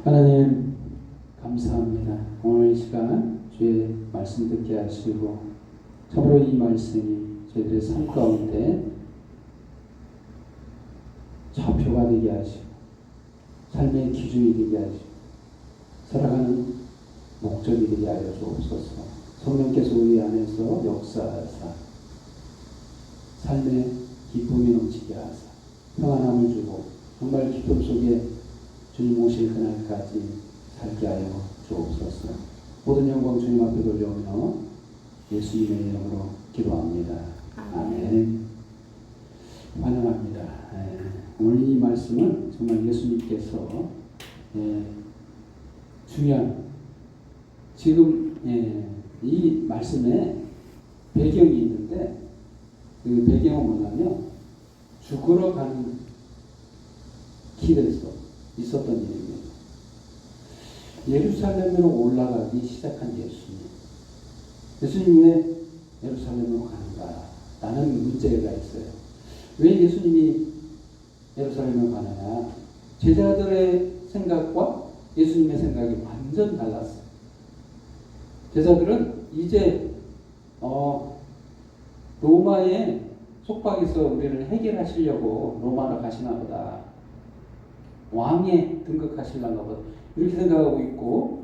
하나님 감사합니다. 오늘 이 시간 주의 말씀 듣게 하시고 참으로 이 말씀이 저희들의 삶 가운데 좌표가 되게 하시고 삶의 기준이 되게 하시고 살아가는 목적이 되게 하여 주옵소서. 성령께서 우리 안에서 역사하사 삶의 기쁨이 넘치게 하사 평안함을 주고 정말 기쁨 속에 주님 오실 그날까지 살게 하여 주옵소서. 모든 영광 주님 앞에 돌려오며 예수님의 이름으로 기도합니다. 아멘. 환영합니다. 오늘 이 말씀은 정말 예수님께서 중요한 지금 이 말씀에 배경이 있는데 그 배경은 뭐냐면 죽으러 가는 길에서 있었던 일입니다. 예루살렘으로 올라가기 시작한 예수님. 예수님 왜 예루살렘으로 가는가? 라는 문제가 있어요. 왜 예수님이 예루살렘으로 가느냐? 제자들의 생각과 예수님의 생각이 완전 달랐어요. 제자들은 이제 로마의 속박에서 우리를 해결하시려고 로마로 가시나 보다. 왕에 등극하시려나 보다. 이렇게 생각하고 있고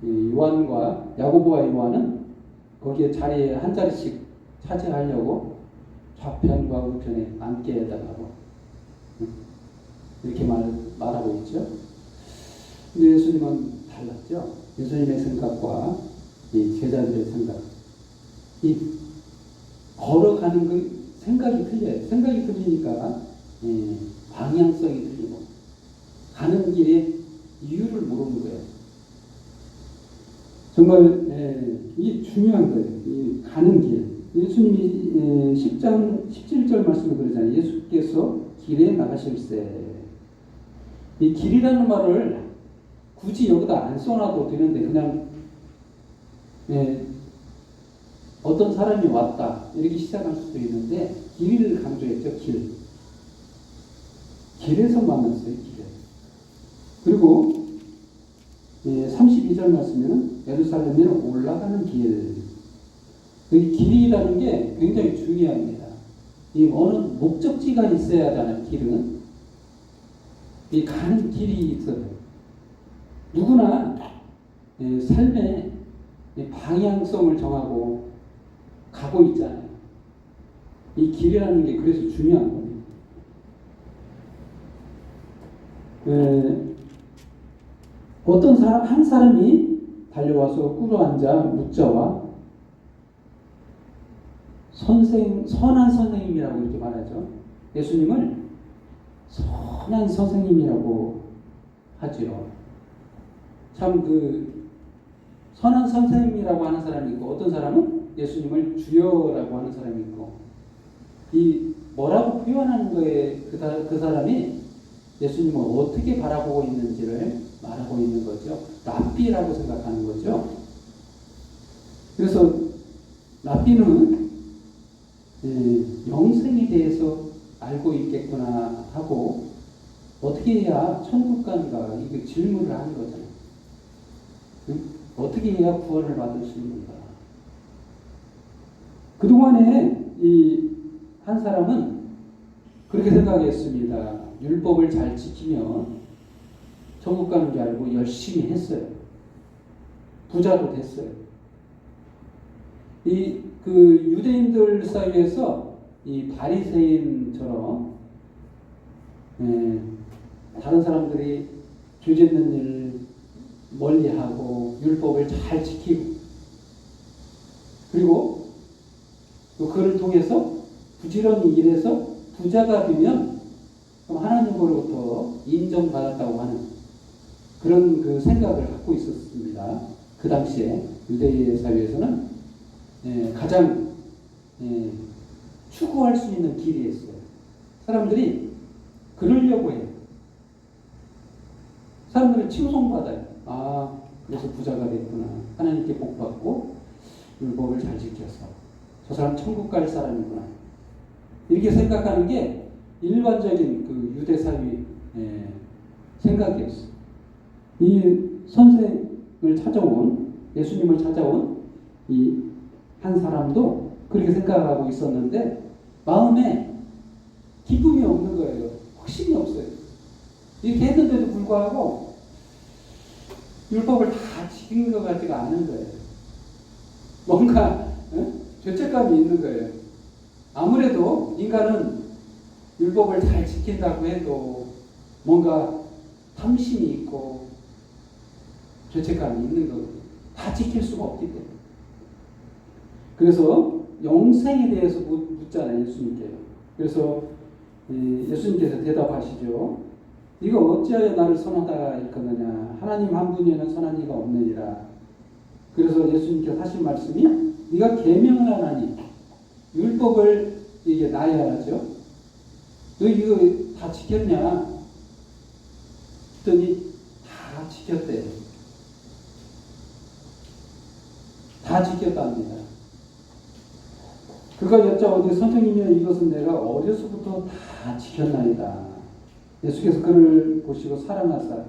요한과 야고보와 요한은 거기에 자리에 한 자리씩 차지하려고 좌편과 우편에 앉게 해달라고 이렇게 말하고 있죠. 근데 예수님은 달랐죠. 예수님의 생각과 이 제자들의 생각, 이 걸어가는 그 생각이 틀려요. 생각이 틀리니까 방향성이 틀리고 가는 길에 이유를 모르는 거예요. 정말 이게 중요한 거예요. 이 가는 길. 예수님이 10장 17절 말씀에 그러잖아요. 예수께서 길에 나가실세. 이 길이라는 말을 굳이 여기다 안 써놔도 되는데 그냥 어떤 사람이 왔다 이렇게 시작할 수도 있는데 길을 강조했죠. 길에서 만났어요. 길에. 그리고 32절 말씀에는 예루살렘으로 올라가는 길. 이 길이라는 게 굉장히 중요합니다. 이 어느 목적지가 있어야 하잖아요. 길은. 이 가는 길이 있어요. 누구나 삶의 방향성을 정하고 가고 있잖아요. 이 길이라는 게 그래서 중요한 거예요. 어떤 사람, 한 사람이 달려와서 꿇어앉아 묻자와 선한 선생님이라고 이렇게 말하죠. 예수님을 선한 선생님이라고 하죠. 참 선한 선생님이라고 하는 사람이 있고 어떤 사람은 예수님을 주여라고 하는 사람이 있고 이 뭐라고 표현하는 거에 그 사람이 예수님을 어떻게 바라보고 있는지를 말하고 있는 거죠. 랍비라고 생각하는 거죠. 그래서 랍비는 영생에 대해서 알고 있겠구나 하고 어떻게 해야 천국 간가 이거 질문을 하는 거잖아요. 어떻게 해야 구원을 받을 수 있는가. 그동안에 이 한 사람은 그렇게 생각했습니다. 율법을 잘 지키면 천국 가는 줄 알고 열심히 했어요. 부자도 됐어요. 유대인들 사이에서 이 바리새인처럼 다른 사람들이 죄 짓는 일 멀리하고 율법을 잘 지키고 그리고 또 그를 통해서 부지런히 일해서 부자가 되면 그럼 하나님으로부터 인정받았다고 하는 그런 그 생각을 갖고 있었습니다. 그 당시에 유대인 사회에서는 가장 추구할 수 있는 길이었어요. 사람들이 그러려고 해요. 사람들은 칭송받아요. 아, 그래서 부자가 됐구나. 하나님께 복받고 율법을 잘 지켜서 저 사람 천국 갈 사람이구나. 이렇게 생각하는 게 일반적인 그 유대 사회 생각이었어요. 이 선생을 찾아온, 예수님을 찾아온 이 한 사람도 그렇게 생각하고 있었는데 마음에 기쁨이 없는 거예요. 확신이 없어요. 이렇게 했는데도 불구하고 율법을 다 지킨 것 같지가 않은 거예요. 뭔가 죄책감이 있는 거예요. 아무래도 인간은 율법을 잘 지킨다고 해도 뭔가 탐심이 있고 죄책감이 있는 거예요. 다 지킬 수가 없기 때문에. 그래서 영생에 대해서 묻잖아요, 예수님께요. 그래서 예수님께서 대답하시죠. 네가 어찌하여 나를 선하다 일컫느냐. 하나님 한 분이면 선한 이가 없느니라. 그래서 예수님께서 하신 말씀이 네가 계명을 안 하니 율법을 이게 나열하죠. 너 이거 다 지켰냐? 했더니 다 지켰대요. 다 지켰답니다. 그가 여짜오되 선생님이여 이것은 내가 어려서부터 다 지켰나이다. 예수께서 그를 보시고 사랑하사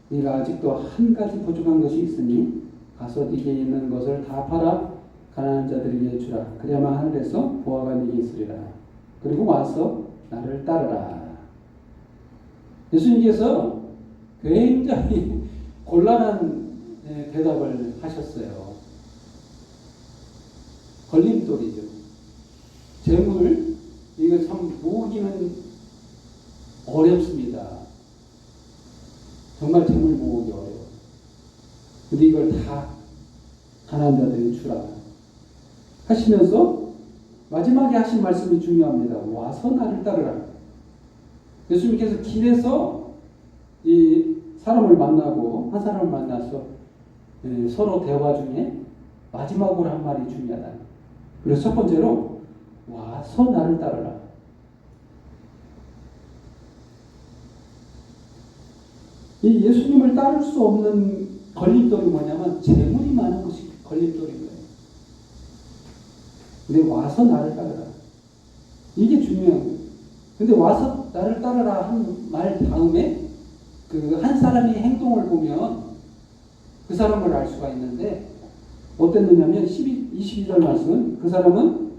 네가 아직도 한 가지 부족한 것이 있으니 가서 네게 있는 것을 다 팔아 가난한 자들에게 주라. 그래야만 하늘에서 보화가 네게 있으리라. 그리고 와서 나를 따르라. 예수님께서 굉장히 곤란한 대답을 하셨어요. 걸림돌이죠. 재물, 이거 참 모으기는 어렵습니다. 정말 재물 모으기 어려워. 근데 이걸 다 가난한 자들에게 주라 하시면서 마지막에 하신 말씀이 중요합니다. 와서 나를 따르라. 예수님께서 길에서 이 사람을 만나고 한 사람을 만나서 서로 대화 중에 마지막으로 한 말이 중요하다. 그래서 첫 번째로 와서 나를 따르라. 이 예수님을 따를 수 없는 걸림돌이 뭐냐면 재물이 많은 것이 걸림돌인 거예요. 근데 와서 나를 따르라. 이게 중요한 거예요. 근데 와서 나를 따르라 한 말 다음에 그 한 사람의 행동을 보면 그 사람을 알 수가 있는데 어땠느냐면 22절 말씀은 그 사람은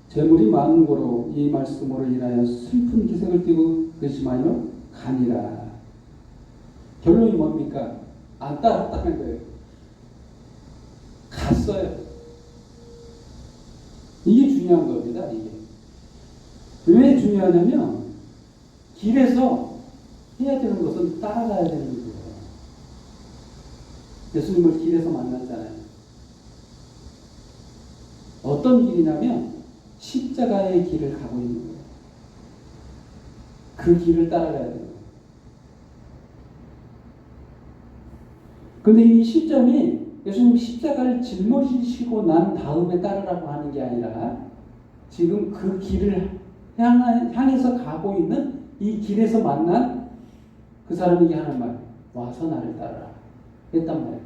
재물이 많은 고로 이 말씀으로 인하여 슬픈 기색을 띠고 근심하여 가니라. 결론이 뭡니까? 안 따랐다는 거예요. 갔어요. 이게 중요한 겁니다. 이게 왜 중요하냐면 길에서 해야 되는 것은 따라가야 되는 거예요. 예수님을 길에서 만났잖아요. 어떤 길이냐면 십자가의 길을 가고 있는 거예요. 그 길을 따라가야 돼요. 근데 이 시점이 예수님 십자가를 짊어지시고 난 다음에 따르라고 하는 게 아니라 지금 그 길을 향해서 가고 있는 이 길에서 만난 그 사람에게 하는 말, 와서 나를 따르라 했단 말이에요.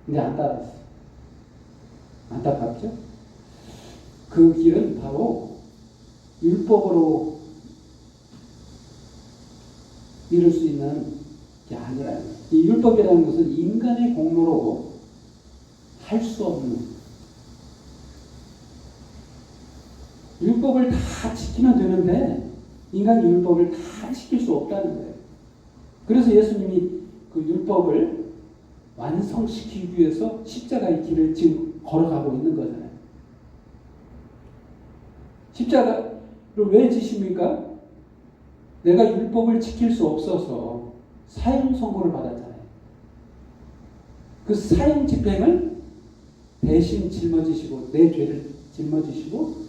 근데 안 따랐어. 안타깝죠? 그 길은 바로 율법으로 이룰 수 있는 게 아니라 이 율법이라는 것은 인간의 공로로 할 수 없는, 율법을 다 지키면 되는데 인간이 율법을 다 지킬 수 없다는 거예요. 그래서 예수님이 그 율법을 완성시키기 위해서 십자가의 길을 지금 걸어가고 있는 거잖아요. 십자가를 왜 지십니까? 내가 율법을 지킬 수 없어서 사형 선고를 받았잖아요. 그 사형 집행을 대신 짊어지시고 내 죄를 짊어지시고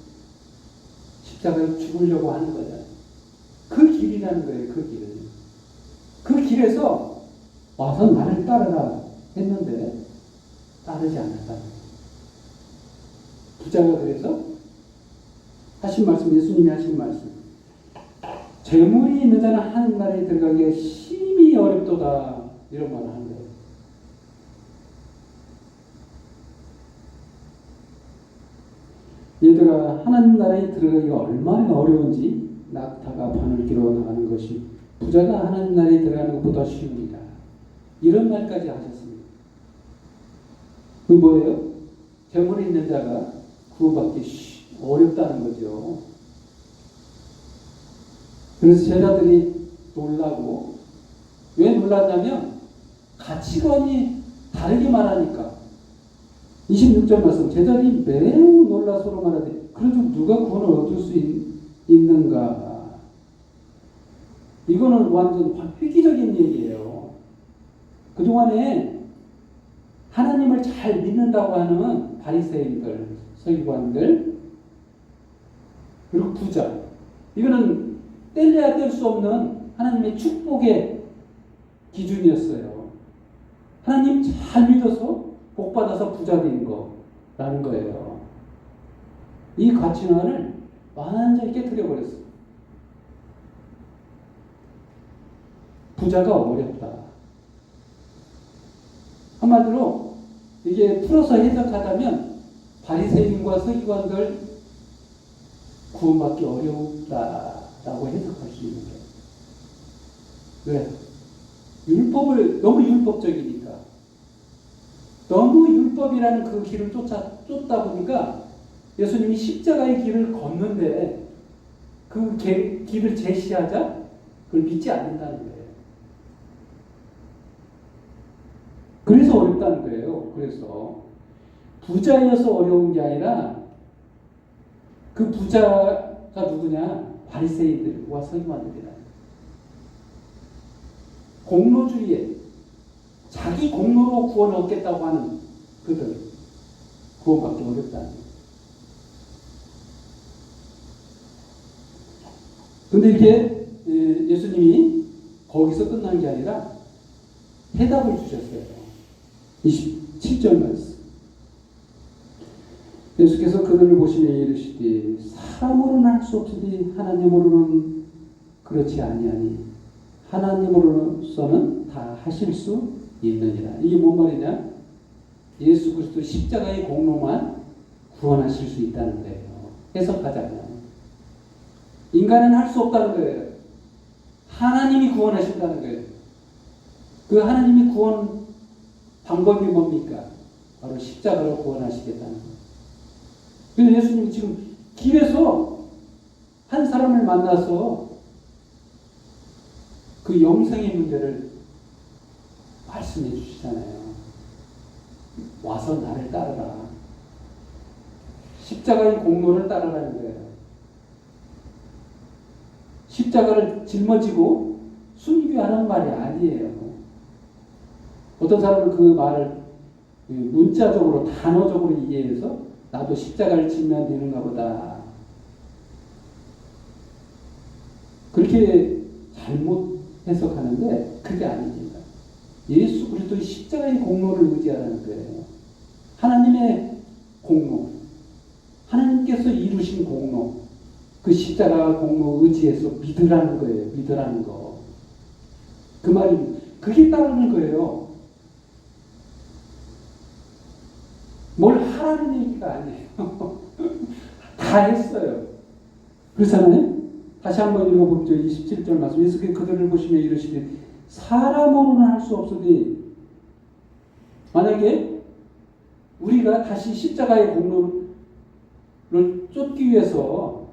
십자가에 죽으려고 하는 거잖아요. 그 길이라는 거예요. 그 길을. 그 길에서 와서 나를 따르라 했는데 따르지 않았다는 거예요. 부자가 그래서 하신 말씀, 예수님이 하신 말씀, 재물이 있는 자는 하나님 나라에 들어가기가 심히 어렵도다, 이런 말을 하는 거예요. 얘들아, 하나님 나라에 들어가기가 얼마나 어려운지 낙타가 바늘 길어 나가는 것이 부자가 하나님 나라에 들어가는 것보다 쉬웁니다. 이런 말까지 하셨습니다. 그 뭐예요? 병원에 있는 자가 구원받기 어렵다는 거죠. 그래서 제자들이 놀라고, 왜 놀랐냐면 가치관이 다르게 말하니까. 26절 말씀, 제자들이 매우 놀라 서로 말하되 그래도 누가 구원을 얻을 수 있는가. 이거는 완전 획기적인 얘기예요. 그동안에 하나님을 잘 믿는다고 하는 바리새인들, 서기관들, 그리고 부자, 이거는 뗄래야 뗄 수 없는 하나님의 축복의 기준이었어요. 하나님 잘 믿어서 복 받아서 부자 된 거라는 거예요. 이 가치관을 완전히 깨트려버렸어요. 부자가 어렵다. 한마디로 이게 풀어서 해석하자면 바리새인과 서기관들 구원받기 어렵다라고 해석할 수 있는 거예요. 왜? 율법을 너무 율법적이니까, 너무 율법이라는 그 길을 쫓다 보니까 예수님이 십자가의 길을 걷는데 그 길을 제시하자 그걸 믿지 않는다는 거예요. 그래서 어렵다는 거예요. 그래서 부자여서 어려운 게 아니라 그 부자가 누구냐? 바리새인들과 서기관들이라. 공로주의에 자기 공로로 구원을 얻겠다고 하는 그들 구원받기 어렵다는 거예요. 근데 이렇게 예수님이 거기서 끝난 게 아니라 해답을 주셨어요. 27절 말씀. 예수께서 그들을 보시며 이르시되 사람으로는 할 수 없으니 하나님으로는 그렇지 아니하니 하나님으로서는 다 하실 수 있느니라. 이게 뭔 말이냐? 예수 그리스도 십자가의 공로만 구원하실 수 있다는 거예요. 해석하자면 인간은 할 수 없다는 거예요. 하나님이 구원하신다는 거예요. 그 하나님이 구원 방법이 뭡니까? 바로 십자가로 구원하시겠다는 거예요. 그래서 예수님이 지금 길에서 한 사람을 만나서 그 영생의 문제를 말씀해 주시잖아요. 와서 나를 따르라. 십자가의 공로를 따르라는 거예요. 십자가를 짊어지고 순교하는 말이 아니에요. 어떤 사람은 그 말을 문자적으로 단어적으로 이해해서 나도 십자가를 지면 되는가 보다, 그렇게 잘못 해석하는데 그게 아닙니다. 예수 그리스도의 십자가의 공로를 의지하라는 거예요. 하나님의 공로, 하나님께서 이루신 공로, 그 십자가 공로 의지해서 믿으라는 거예요. 믿으라는 거. 그 말이 그게 따르는 거예요. 뭘 하라는 얘기가 아니에요. 다 했어요. 그렇잖아요? 다시 한번 읽어보죠. 27절 말씀. 예수께서 그들을 보시며 이르시되 사람으로는 할 수 없으니, 만약에 우리가 다시 십자가의 공로를 쫓기 위해서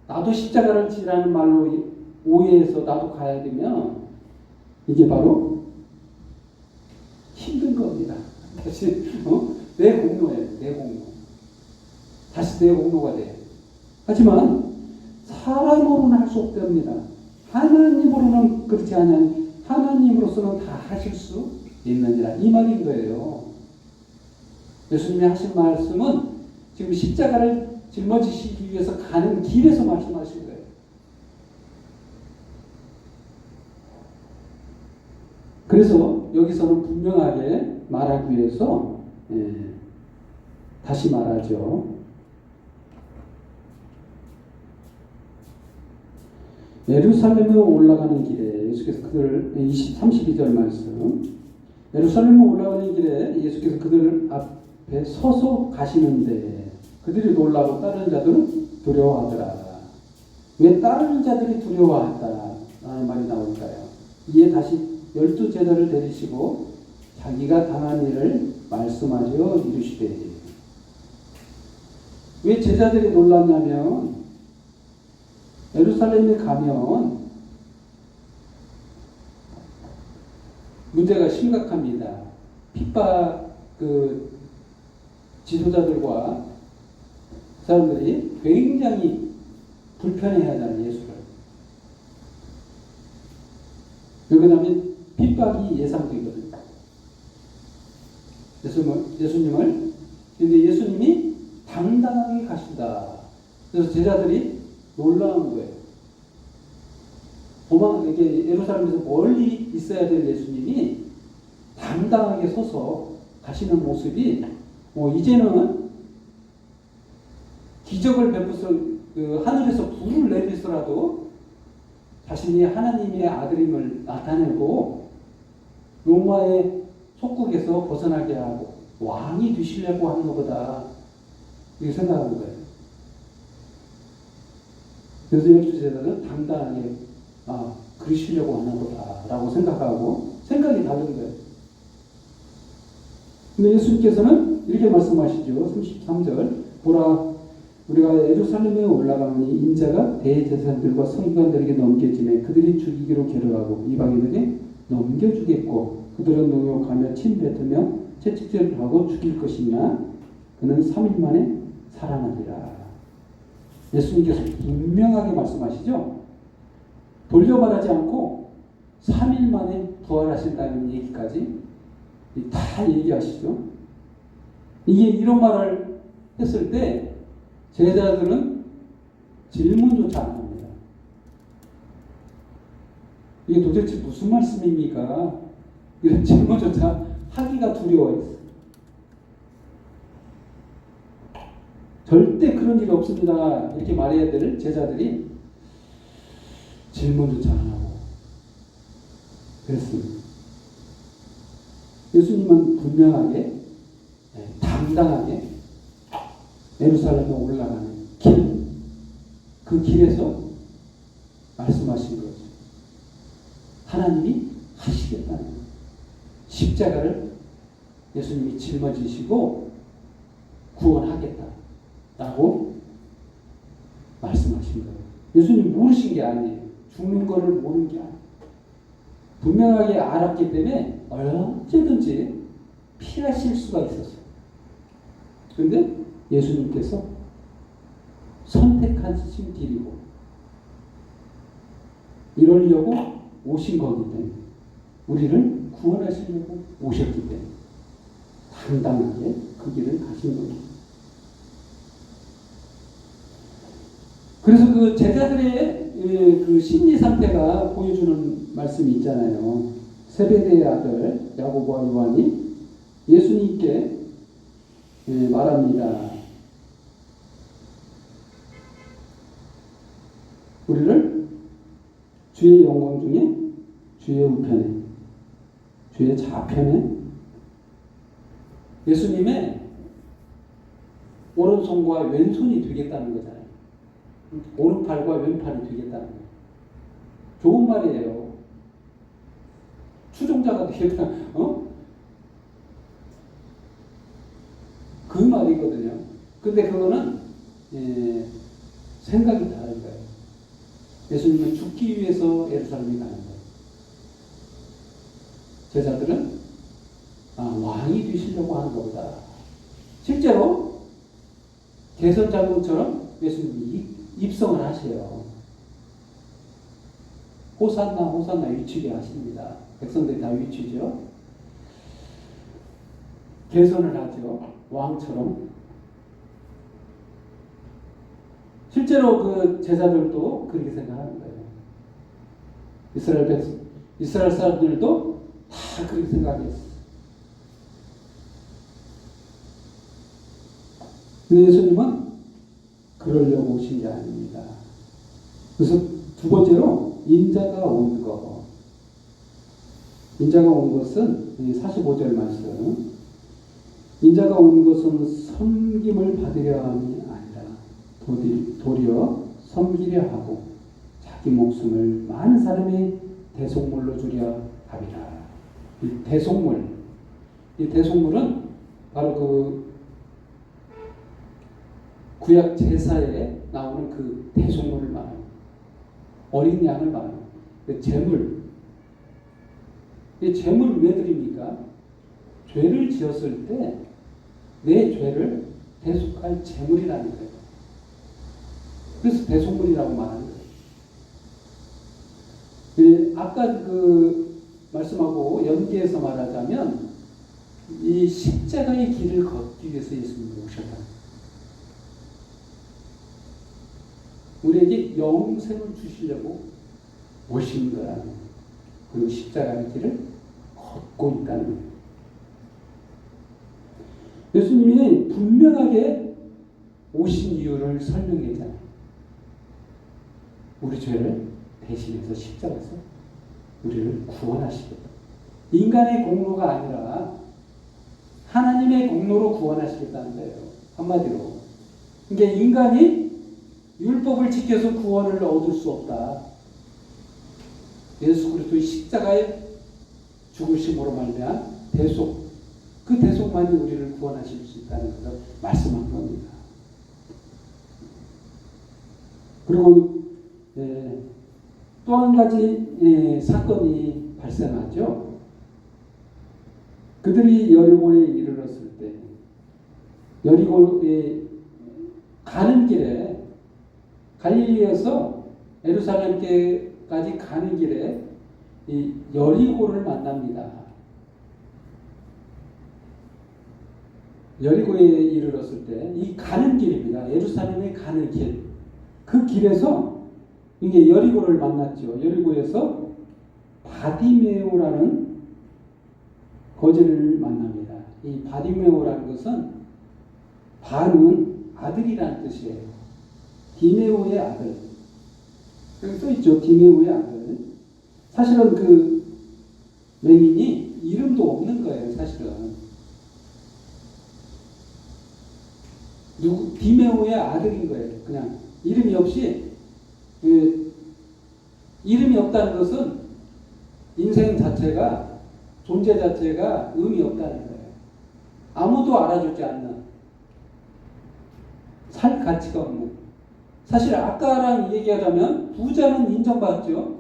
나도 십자가를 지라는 말로 오해해서 나도 가야 되면 이게 바로 힘든 겁니다. 다시 내 공로예요. 내 공로. 다시 내 공로가 돼요. 하지만 사람으로는 할 수 없답니다. 하나님으로는 그렇지 않으니 하나님으로서는 다 하실 수 있느니라. 이 말인 거예요. 예수님이 하신 말씀은 지금 십자가를 짊어지시기 위해서 가는 길에서 말씀하신 거예요. 그래서 여기서는 분명하게 말하기 위해서 다시 말하죠. 예루살렘으로 올라가는 길에 예수께서 그들 32절 말씀. 예루살렘으로 올라가는 길에 예수께서 그들 앞에 서서 가시는데 그들이 놀라고 따르는 자들은 두려워하더라. 왜 따르는 자들이 두려워한다 라는 말이 나올까요? 이에 다시 12 제자를 데리시고 자기가 당한 일을 말씀하여 이르시되. 왜 제자들이 놀랐냐면 예루살렘에 가면 문제가 심각합니다. 핍박 지도자들과 사람들이 굉장히 불편해하잖아요, 예수를. 왜냐하면 핍박이 예상되거든요. 예수님을. 근데 예수님이 당당하게 가신다. 그래서 제자들이 놀라운 거예요. 이게 예루살렘에서 멀리 있어야 될 예수님이 당당하게 서서 가시는 모습이 이제는 기적을 베풀어서 하늘에서 불을 내리서라도 자신이 하나님의 아들임을 나타내고 로마의 속국에서 벗어나게 하고 왕이 되시려고 하는 것보다 이렇게 생각하는 거예요. 그래서 열두 제자들은 당당하게 그러시려고 하는 거다라고 생각하고 생각이 다른 거예요. 근데 예수님께서는 이렇게 말씀하시죠. 33절 보라 우리가 예루살렘에 올라가니 인자가 대제사장들과 서기관들에게 넘겨지매 그들이 죽이기로 계획하고 이방인에게 넘겨주겠고 그들은 농욕하며 침뱉으며 채찍질을 하고 죽일 것이나 그는 3일 만에 살아나리라. 예수님께서 분명하게 말씀하시죠. 돌려말하지 않고 3일 만에 부활하신다는 얘기까지 다 얘기하시죠. 이게 이런 말을 했을 때 제자들은 질문조차 안 합니다. 이게 도대체 무슨 말씀입니까? 이런 질문조차 하기가 두려워했어요. 절대 그런 일이 없습니다. 이렇게 말해야 될 제자들이 질문조차 안 하고 그랬습니다. 예수님은 분명하게 당당하게 예루살렘에 올라가는 길, 그 길에서 말씀하신 거죠. 하나님이 하시겠다는 거예요. 십자가를 예수님이 짊어지시고 구원하겠다라고 말씀하신 거예요. 예수님 모르신 게 아니에요. 죽는 거를 모르는 게 아니에요. 분명하게 알았기 때문에 언제든지 피하실 수가 있었어요. 그런데 예수님께서 선택하신 길이고 이러려고 오신 거기 때문에 우리를 구원하시려고 오셨기 때문에 당당하게 그 길을 가신 겁니다. 그래서 그 제자들의 그 심리 상태가 보여주는 말씀이 있잖아요. 세베대의 아들 야고보와 요한이 예수님께 말합니다. 우리를 주의 영광 중에 주의 우편에 주의 좌편에 예수님의 오른손과 왼손이 되겠다는 거잖아요. 오른팔과 왼팔이 되겠다는 거예요. 좋은 말이에요. 추종자가 되겠다. 그 말이거든요. 근데 그거는 생각이 다른 거예요. 예수님은 죽기 위해서 예루살렘에 가는 거예요. 제자들은 왕이 되시려고 하는 것보다 실제로 개선자금처럼 예수님이 입성을 하세요. 호산나 호산나 위치게 하십니다. 백성들이 다 위치죠. 개선을 하죠. 왕처럼. 실제로 그 제자들도 그렇게 생각하는 거예요. 이스라엘 사람들도 다 그렇게 생각했어요. 근데 예수님은 그러려고 오신 게 아닙니다. 그래서 두 번째로 인자가 온 것. 인자가 온 것은 45절 말씀. 인자가 온 것은 섬김을 받으려 함이 아니라 도리어 섬기려 하고 자기 목숨을 많은 사람의 대속물로 주려 함이라. 이 대속물, 이 대속물은 바로 그 구약 제사에 나오는 그 대속물을 말합니다. 어린 양을 말합니다. 그 제물. 이 제물을 왜 드립니까? 죄를 지었을 때 내 죄를 대속할 제물이라는 거예요. 그래서 대속물이라고 말하는 거예요. 아까 그 말씀하고 연계해서 말하자면 이 십자가의 길을 걷기 위해서 예수님이 오셨다. 우리에게 영생을 주시려고 오신 거라는 거예요. 그리고 십자가의 길을 걷고 있다는 거예요. 예수님이 분명하게 오신 이유를 설명했잖아요. 우리 죄를 대신해서 십자가에서 우리를 구원하시겠다. 인간의 공로가 아니라 하나님의 공로로 구원하시겠다는 거예요. 한마디로. 그러니까 인간이 율법을 지켜서 구원을 얻을 수 없다. 예수 그리스도의 십자가의 죽으심으로 말미암아 대속, 그 대속만이 우리를 구원하실 수 있다는 것을 말씀한 겁니다. 그리고 또 한 가지 사건이 발생하죠. 그들이 여리고에 이르렀을 때 여리고에 가는 길에 갈릴리에서 예루살렘까지 가는 길에 이 여리고를 만납니다. 여리고에 이르렀을 때 이 가는 길입니다. 예루살렘에 가는 길. 그 길에서 이게 여리고를 만났죠. 여리고에서 바디메오라는 거지를 만납니다. 이 바디메오라는 것은 바는 아들이라는 뜻이에요. 디메오의 아들. 여기 써있죠. 디메오의 아들. 사실은 그 맹인이 이름도 없는 거예요. 사실은. 디메오의 아들인 거예요. 그냥 이름이 없이, 이름이 없다는 것은 인생 자체가, 존재 자체가 의미 없다는 거예요. 아무도 알아주지 않는, 살 가치가 없는. 사실 아까랑 얘기하자면 부자는 인정받죠.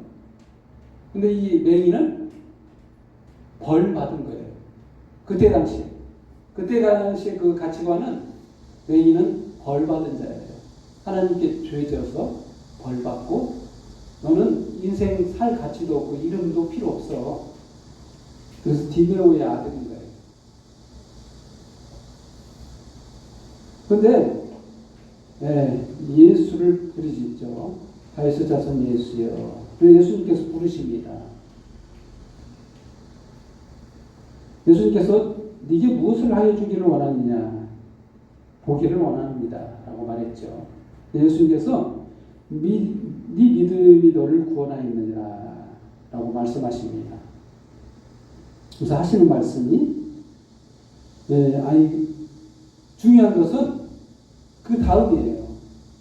근데 이 맹인은 벌 받은 거예요. 그때 당시에 그 가치관은 맹인은 벌 받은 자예요. 하나님께 죄 지어서 벌 받고 너는 인생 살 가치도 없고 이름도 필요 없어. 그래서 디메오의 아들인 거예요. 그런데 예수를 부르시죠. 다윗의 자손 예수여. 그래서 예수님께서 부르십니다. 예수님께서 네게 무엇을 하여 주기를 원하느냐? 보기를 원합니다. 라고 말했죠. 예수님께서 네 믿음이 너를 구원하였느니라 라고 말씀하십니다. 그래서 하시는 말씀이 중요한 것은 그 다음이에요.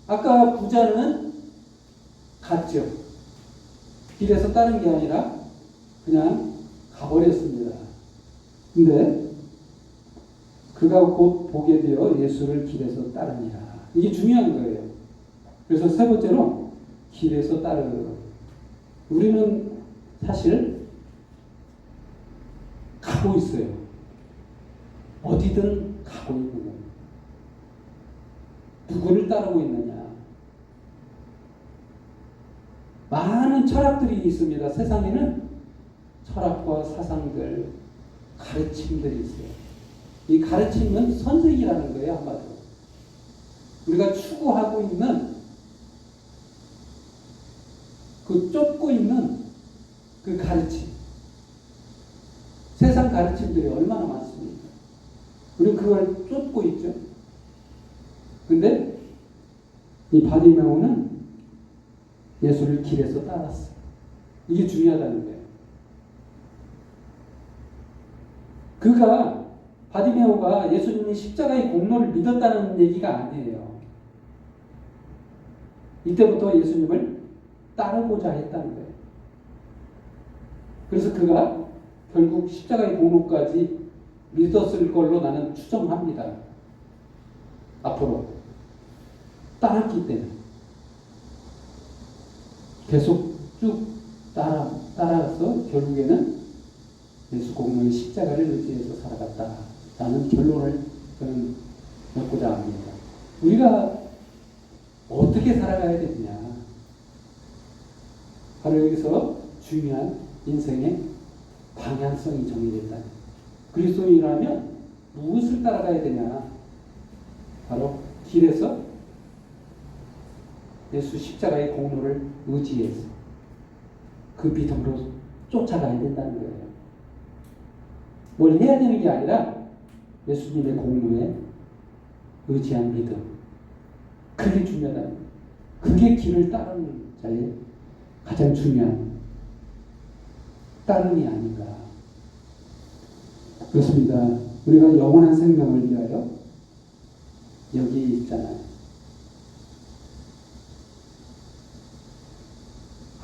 아까 부자는 갔죠. 길에서 따른 게 아니라 그냥 가버렸습니다. 근데 그가 곧 보게 되어 예수를 길에서 따르니라. 이게 중요한 거예요. 그래서 세 번째로 길에서 따르는. 우리는 사실 가고 있어요. 어디든 가고 있는 거예요. 누구를 따르고 있느냐. 많은 철학들이 있습니다. 세상에는 철학과 사상들, 가르침들이 있어요. 이 가르침은 선생이라는 거예요. 한마디로. 우리가 추구하고 있는 그 쫓고 있는 그 가르침. 세상 가르침들이 얼마나 많습니까? 우리는 그걸 쫓고 있죠. 근데 이 바디메오는 예수를 길에서 따랐어요. 이게 중요하다는 거예요. 바디메오가 예수님이 십자가의 공로를 믿었다는 얘기가 아니에요. 이때부터 예수님을 따르고자 했다는 거예요. 그래서 그가 결국 십자가의 공로까지 믿었을 걸로 나는 추정합니다. 앞으로 따랐기 때문에 계속 쭉 따라서 결국에는 예수 공로의 십자가를 의지해서 살아갔다라는 결론을 저는 맺고자 합니다. 우리가 어떻게 살아가야 되느냐? 바로 여기서 중요한 인생의 방향성이 정의된다. 그리스도인이라면 무엇을 따라가야 되냐? 바로 길에서 예수 십자가의 공로를 의지해서 그 믿음으로 쫓아가야 된다는 거예요. 뭘 해야 되는 게 아니라 예수님의 공로에 의지한 믿음. 그게 중요하다. 그게 길을 따르는 자의 가장 중요한 따름이 아닌가. 그렇습니다. 우리가 영원한 생명을 위하여 여기 있잖아요.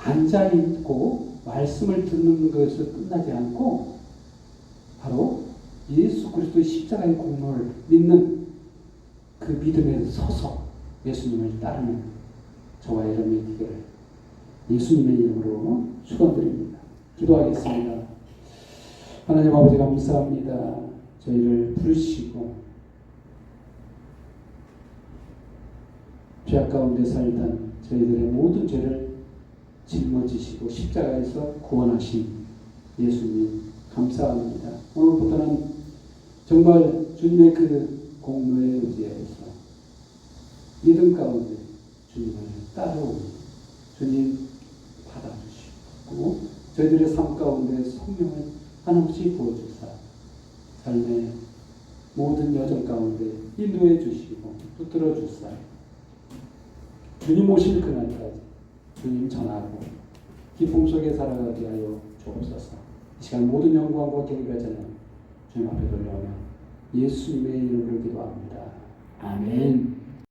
앉아있고 말씀을 듣는 것을 끝나지 않고 바로 예수 그리스도의 십자가의 공로를 믿는 그 믿음에 서서 예수님을 따르는 저와 여러분의 기회를 예수님의 이름으로 축원드립니다. 기도하겠습니다. 하나님 아버지 감사합니다. 저희를 부르시고 죄악 가운데 살던 저희들의 모든 죄를 짊어지시고 십자가에서 구원하신 예수님 감사합니다. 오늘부터는 정말 주님의 그 공로에 의지해서 믿음 가운데 주님을 따라오니 주님 받아주시고 저희들의 삶 가운데 성령을 한없이 부어주사 삶의 모든 여정 가운데 인도해 주시고 붙들어 주사 주님 오실 그날까지 주님 전하고 기쁨 속에 살아가게 하여 주옵소서. 이 시간 모든 영광과 경배가 전하여 주님 앞에 돌려오며 예수님의 이름으로 기도합니다. 아멘.